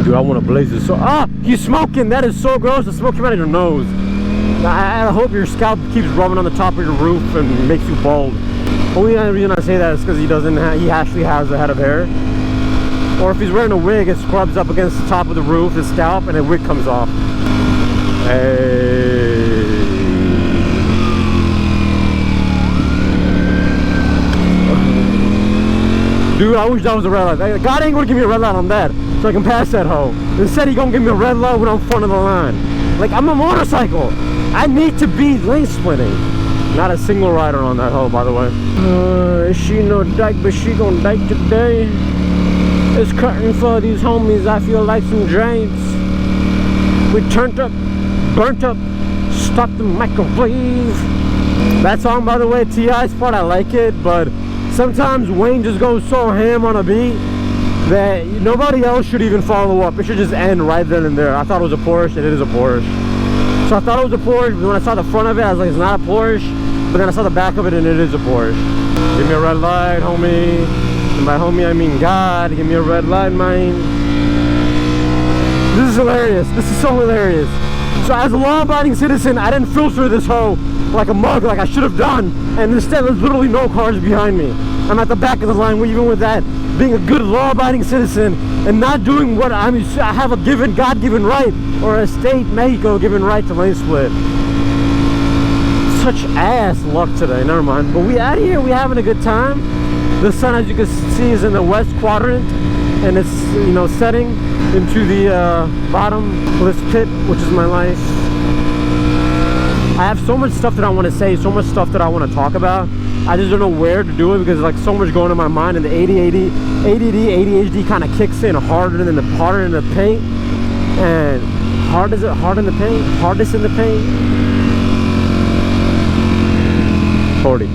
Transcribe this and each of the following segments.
Dude, I want to blaze this. So, he's smoking. That is so gross. The smoke came out of your nose. I hope your scalp keeps rubbing on the top of your roof and makes you bald. Only reason I say that is because he actually has a head of hair. Or if he's wearing a wig, it scrubs up against the top of the roof, his scalp, and the wig comes off. Hey. Dude, I wish that was a red light. God ain't gonna give me a red light on that, so I can pass that hoe. Instead, he gonna give me a red light when I'm in front of the line. Like, I'm a motorcycle. I need to be lane splitting. Not a single rider on that hoe, by the way. She no dyke, but she gon' dyke today. It's cutting for these homies. I feel like some drains. We turned up, burnt up, stopped the microwave. That song, by the way, T.I.'s part, I like it, but sometimes Wayne just goes so ham on a beat that nobody else should even follow up. It should just end right then and there. I thought it was a Porsche, and it is a Porsche. So I thought it was a Porsche, but when I saw the front of it, I was like, it's not a Porsche. But then I saw the back of it, and it is a Porsche. Give me a red light, homie. And by homie, I mean God. Give me a red light, man. This is hilarious. This is so hilarious. So as a law-abiding citizen, I didn't filter this hoe like a mug like I should have done. And instead, there's literally no cars behind me. I'm at the back of the line, even with that. Being a good law-abiding citizen and not doing what I have a given God-given right, or a state Mexico given right to lane split. Such ass luck today. Never mind. But we out here. We having a good time. The sun, as you can see, is in the west quadrant, and it's setting into the bottomless pit, which is my life. I have so much stuff that I want to say, so much stuff that I want to talk about. I just don't know where to do it because like so much going in my mind, and the ADHD kind of kicks in harder in the paint. And hard in the paint, hardest in the paint. 40.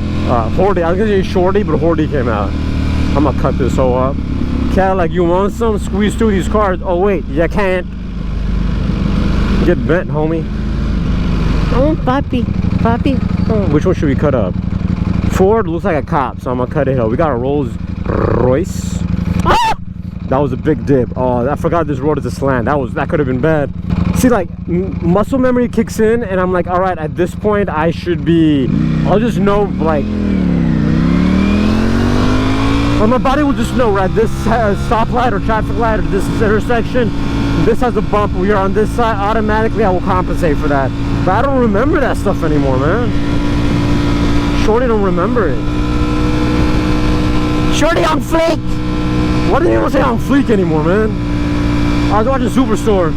40. I was gonna say shorty, but 40 came out. I'm gonna cut this whole up. Cadillac, you want some? Squeeze through these cars. Oh wait, you can't. Get bent, homie. Oh, papi. Oh. Which one should we cut up? Ford looks like a cop, so I'm gonna cut it up. We got a Rolls Royce. Ah! That was a big dip. Oh, I forgot this road is a slant. That could have been bad. See, like, muscle memory kicks in, and I'm like, all right, at this point, I'll just know, like, or my body will just know, right, this stoplight or traffic light or this intersection, this has a bump, we are on this side, automatically I will compensate for that. But I don't remember that stuff anymore, man. Shorty don't remember it. Shorty on fleek! Why didn't anyone say on fleek anymore, man? I was watching Superstore,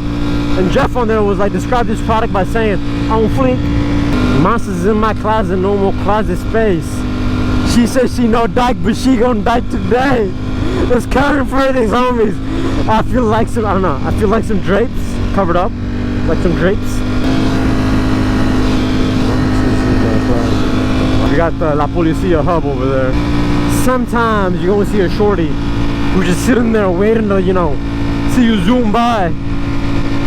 and Jeff on there was like, describe this product by saying, on fleek. Monsters in my closet, no more closet space. She says she no dyke, but she gonna dyke today. It's coming for these homies. I feel like some, I don't know, I feel like some drapes covered up, like some drapes. We got the La Policia hub over there. Sometimes you're gonna see a shorty who's just sitting there waiting to, see you zoom by.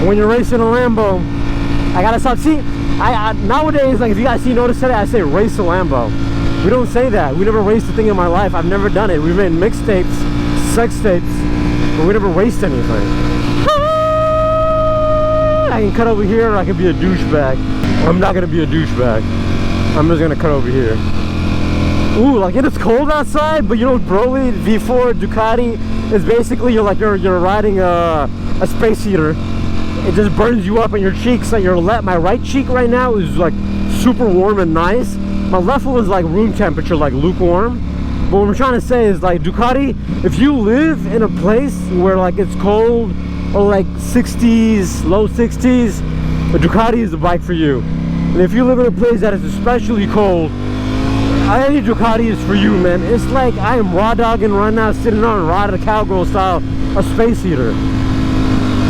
When you're racing a Lambo, I gotta stop. See, I nowadays, like, if you guys notice today, I say race a Lambo. We don't say that. We never raced a thing in my life. I've never done it. We made mixtapes, sex tapes, but we never raced anything. I can cut over here, or I can be a douchebag. I'm not gonna be a douchebag. I'm just gonna cut over here. Ooh, like, it's cold outside, but Broly V4 Ducati is basically you're riding a space heater. It just burns you up in your cheeks. Like my right cheek right now is like super warm and nice. My left one is like room temperature, like lukewarm. But what I'm trying to say is, like, Ducati, if you live in a place where like it's cold or like 60s, low 60s, the Ducati is the bike for you. And if you live in a place that is especially cold, any Ducati is for you, man. It's like I am raw dogging right now, sitting on Ride the Cowgirl style, a space heater.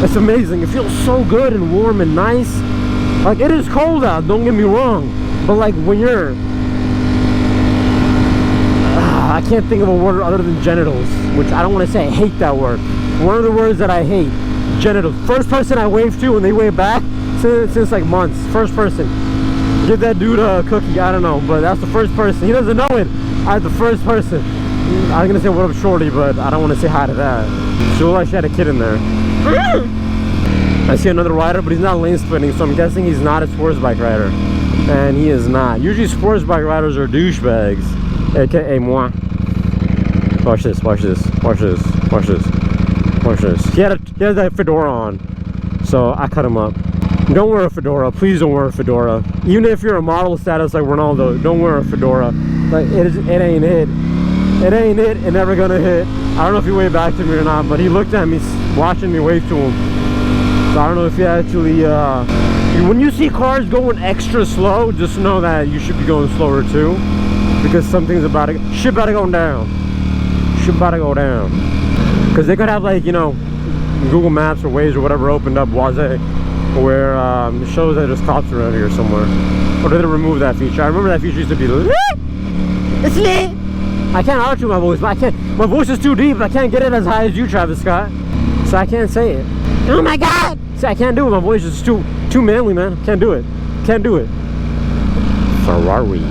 It's amazing. It feels so good and warm and nice. Like, it is cold out, don't get me wrong, but like when you're I can't think of a word other than genitals, which I don't want to say I hate that word. One of the words that I hate, genitals. First person I wave to and they wave back since like months. First person. Give that dude a cookie, I don't know, but that's the first person. He doesn't know it. I'm the first person. I was gonna say what up shorty, but I don't want to say hi to that. She looked like she had a kid in there. I see another rider, but he's not lane splitting, so I'm guessing he's not a sports bike rider. And he is not. Usually sports bike riders are douchebags, aka moi. Watch this, watch this, watch this, watch this, watch this. He had that fedora on, so I cut him up. Don't wear a fedora, please don't wear a fedora. Even if you're a model status like Ronaldo, don't wear a fedora. Like it ain't it. It ain't it, and never gonna hit. I don't know if he waved back to me or not, but he looked at me, watching me wave to him. So I don't know if he actually, when you see cars going extra slow, just know that you should be going slower too. Because something's about to, shit about to go down. Shit about to go down. Because they could have like, you know, Google Maps or Waze or whatever opened up, where it shows that there's cops around here somewhere. Or did they remove that feature? I remember that feature used to be lit. It's lit. I can't outro my voice, but I can't. My voice is too deep. I can't get it as high as you, Travis Scott. So I can't say it. Oh my God! See, I can't do it. My voice is too manly, man. Can't do it. Can't do it. Ferrari.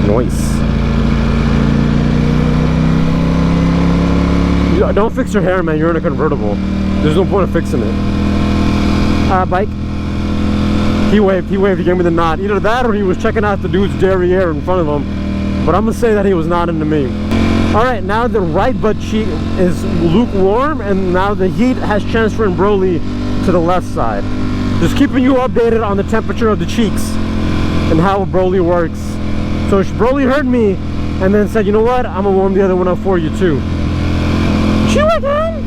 Nice. Don't fix your hair, man. You're in a convertible. There's no point of fixing it. Bike. He waved. He gave me the nod. Either that or he was checking out the dude's derriere in front of him. But I'm gonna say that he was not into me. Alright, now the right butt cheek is lukewarm, and now the heat has transferred in Broly to the left side. Just keeping you updated on the temperature of the cheeks and how Broly works. So Broly heard me and then said, you know what, I'm gonna warm the other one up for you too. Chew again?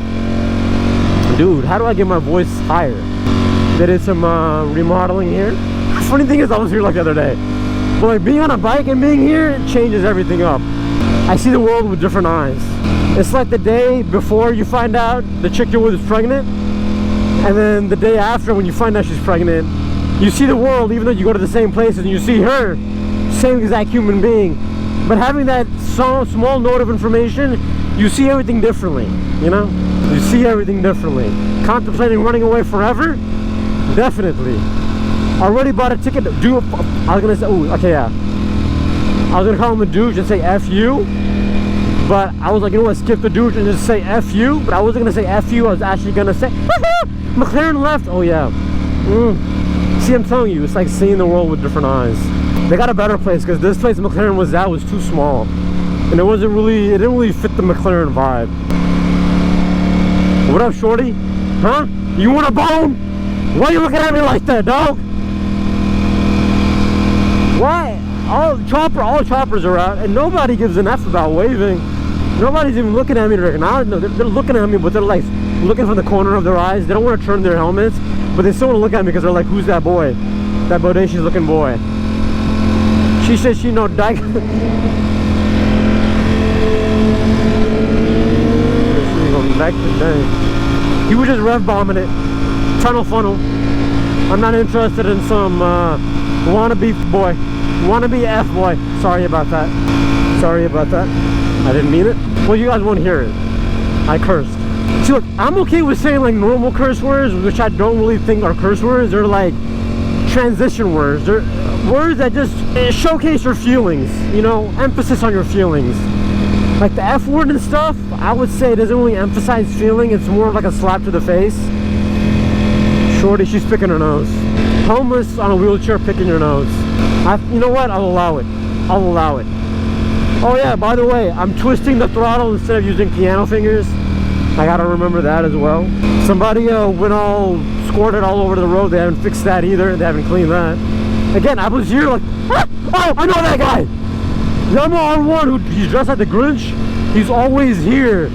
Dude, how do I get my voice higher? They did some remodeling here. Funny thing is, I was here like the other day. But like being on a bike and being here, it changes everything up. I see the world with different eyes. It's like the day before you find out the chick you're with is pregnant, and then the day after when you find out she's pregnant, you see the world even though you go to the same places and you see her, same exact human being. But having that small note of information, you see everything differently, you know? You see everything differently. Contemplating running away forever? Definitely. Already bought a ticket. I was gonna say, ooh, okay, yeah. I was gonna call him a douche and say F you, but I was like, you know what, skip the douche and just say F you, but I wasn't gonna say F you, I was actually gonna say, McLaren left, oh yeah. See, I'm telling you, it's like seeing the world with different eyes. They got a better place, because this place McLaren was at was too small, and it didn't really fit the McLaren vibe. What up, shorty? Huh? You want a bone? Why are you looking at me like that, dog? Why? All choppers are out, and nobody gives an F about waving. Nobody's even looking at me to acknowledge. No, they're looking at me, but they're like looking from the corner of their eyes. They don't want to turn their helmets, but they still want to look at me because they're like, who's that boy? That bodacious looking boy. She says she no dyke. He was just rev bombing it. Tunnel funnel. I'm not interested in some wannabe boy. Wannabe F boy. Sorry about that. Sorry about that. I didn't mean it. Well, you guys won't hear it. I cursed. See, look, I'm okay with saying like normal curse words, which I don't really think are curse words. They're like transition words. They're words that just showcase your feelings, you know, emphasis on your feelings. Like the F word and stuff, I would say it doesn't really emphasize feeling. It's more of like a slap to the face. Shorty, she's picking her nose. Homeless on a wheelchair picking your nose. You know what? I'll allow it. I'll allow it. Oh yeah, by the way, I'm twisting the throttle instead of using piano fingers. I gotta remember that as well. Somebody went all squirted all over the road. They haven't fixed that either. They haven't cleaned that. Again, I was here like, ah! Oh, I know that guy. The R1 who he's dressed like the Grinch. He's always here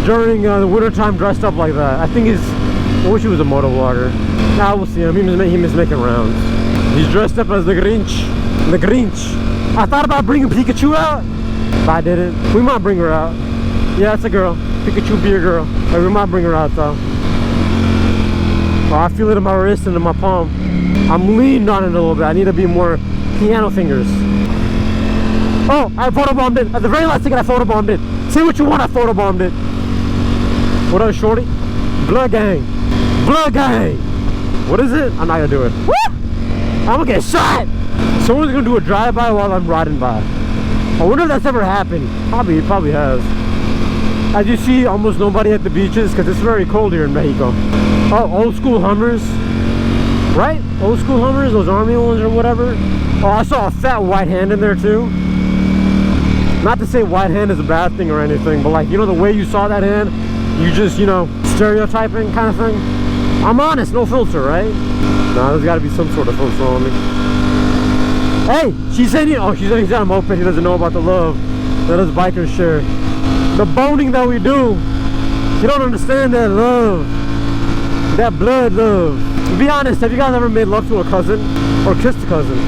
during the wintertime dressed up like that. I think I wish he was a moto vlogger. Nah, we'll see him. He was making rounds. He's dressed up as the Grinch. The Grinch. I thought about bringing Pikachu out, but I didn't. We might bring her out. Yeah, it's a girl. Pikachu be a girl. But we might bring her out though. Oh, I feel it in my wrist and in my palm. I'm leaning on it a little bit. I need to be more piano fingers. Oh, I photobombed it. At the very last second, I photobombed it. Say what you want, I photobombed it. What up, shorty? Blood gang. Blood gang. What is it? I'm not gonna do it. Woo! I'm gonna get shot. Someone's gonna do a drive-by while I'm riding by. I wonder if that's ever happened. Probably, it probably has. As you see, almost nobody at the beaches because it's very cold here in Mexico. Oh, old school Hummers. Right? Old school Hummers, those army ones or whatever. Oh, I saw a fat white hand in there too. Not to say white hand is a bad thing or anything, but like, you know, the way you saw that hand, you just, you know, stereotyping kind of thing. I'm honest, no filter, right? Nah, there's got to be some sort of filter on me. Hey, she said, you know, oh, she said he's on a moped, he doesn't know about the love that us bikers share. The boning that we do, you don't understand that love, that blood love. To be honest, have you guys ever made love to a cousin or kissed a cousin?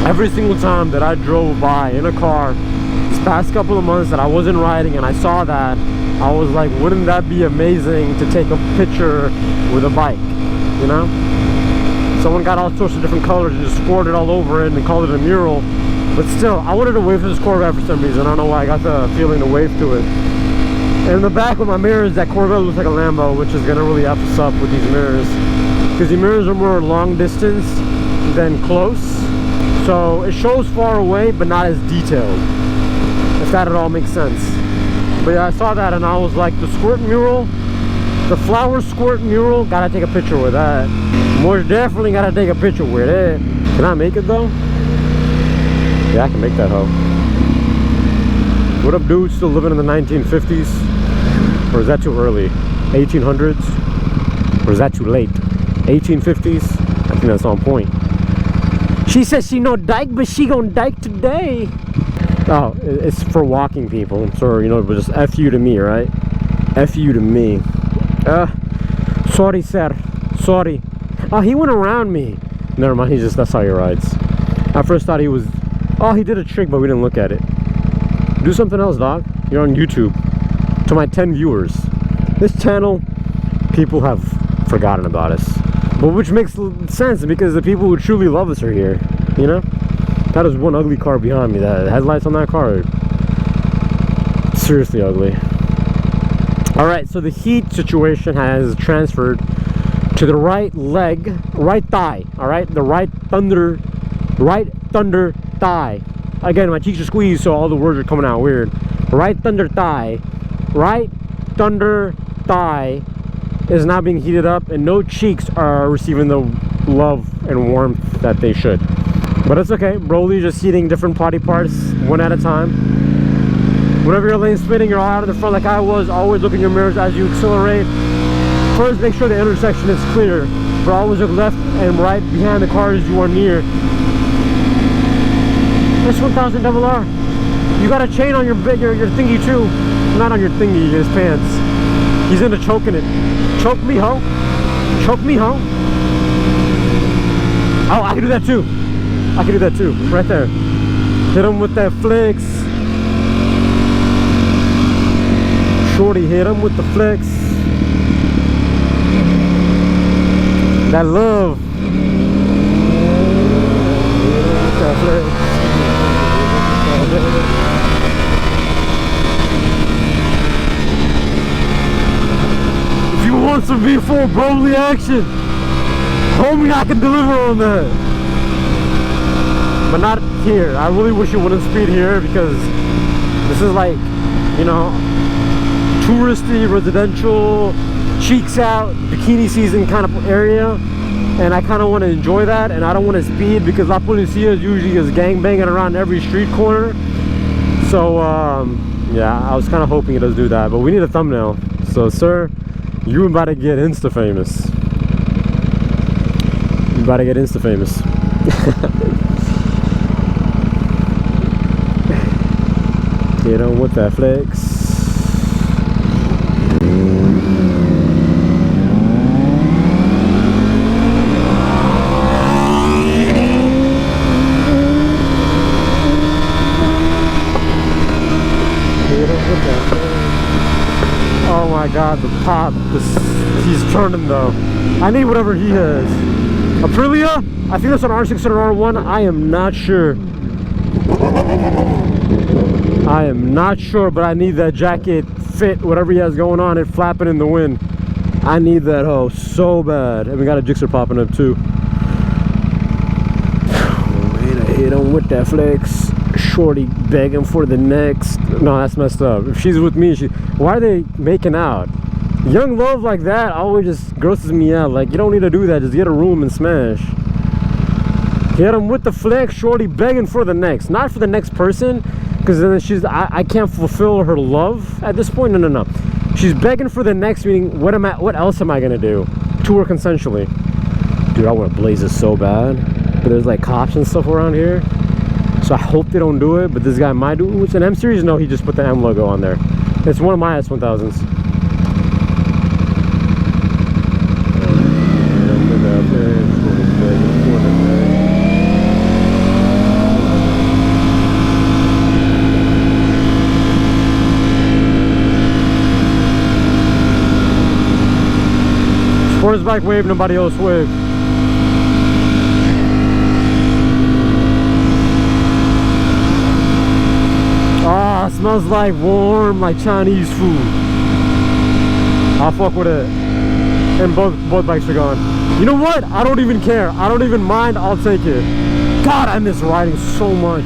Every single time that I drove by in a car this past couple of months that I wasn't riding and I saw that, I was like, wouldn't that be amazing to take a picture with a bike, you know? Someone got all sorts of different colors and just scored it all over it and called it a mural. But still, I wanted to wave to this Corvette for some reason. I don't know why, I got the feeling to wave to it. And in the back with my mirrors, that Corvette looks like a Lambo, which is gonna really F us up with these mirrors. Because the mirrors are more long distance than close. So it shows far away, but not as detailed. If that at all makes sense. But yeah, I saw that and I was like, the squirt mural, the flower squirt mural, gotta take a picture with that. Most definitely gotta take a picture with it. Can I make it though? Yeah, I can make that hoe. What up, dude? Still living in the 1950s? Or is that too early? 1800s? Or is that too late? 1850s? I think that's on point. She says she no dyke, but she gon' dyke today. Oh, it's for walking people. So, you know, but just F you to me, right? F you to me. Sorry, sir. Sorry. Oh, he went around me. Never mind, he's just, that's how he rides. I first thought he was, oh, he did a trick, but we didn't look at it. Do something else, dog. You're on YouTube. To my 10 viewers. This channel, people have forgotten about us. But which makes sense because the people who truly love us are here, you know? That is one ugly car behind me. The headlights on that car are seriously ugly. Alright, so the heat situation has transferred to the right leg, right thigh, alright? The right thunder thigh. Again, my cheeks are squeezed, so all the words are coming out weird. Right thunder thigh is now being heated up, and no cheeks are receiving the love and warmth that they should. But it's okay. Broly's just heating different body parts one at a time. Whenever you're lane spinning, you're all out of the front like I was. Always look in your mirrors as you accelerate. First, make sure the intersection is clear, but always look left and right behind the cars you are near. This 1000 R. You got a chain on your thingy too. Not on your thingy, his pants. He's into choking it. Choke me, ho. Choke me, ho. Oh, I can do that too. I can do that too. Right there. Hit him with that flex. Shorty, hit him with the flex. That love. That flex. If you want some V4 Broly action, homie, I can deliver on that. But not here. I really wish it wouldn't speed here because this is like, you know, touristy, residential, cheeks out, bikini season kind of area. And I kind of want to enjoy that, and I don't want to speed because La Policia usually is gangbanging around every street corner. So, yeah, I was kind of hoping it does do that, but we need a thumbnail. So, sir, you about to get Insta famous. You about to get Insta famous. Hit on with that flex. Oh my god, the pop, he's turning though. I need whatever he has. Aprilia? I think that's an R600R1. I am not sure. I am not sure, but I need that jacket fit, whatever he has going on, it flapping in the wind. I need that hoe so bad. And we got a Jixer popping up too. Hit him with that flex. shorty begging for the next. No, that's messed up. If she's with me, why are they making out? Young love like that always just grosses me out. Like, you don't need to do that. Just get a room and smash. Get him with the flex, shorty begging for the next. Not for the next person, because then I can't fulfill her love at this point. No. She's begging for the next, meaning what else am I gonna do to her consensually? Dude, I want to blaze this so bad, but there's like cops and stuff around here, so I hope they don't do it. But this guy might do it. It's an M series. No, he just put the M logo on there. It's one of my S1000s. Sports bike wave, nobody else wave. Ah, smells like warm, like Chinese food. I'll fuck with it. And both bikes are gone. You know what? I don't even care. I don't even mind. I'll take it. God, I miss riding so much.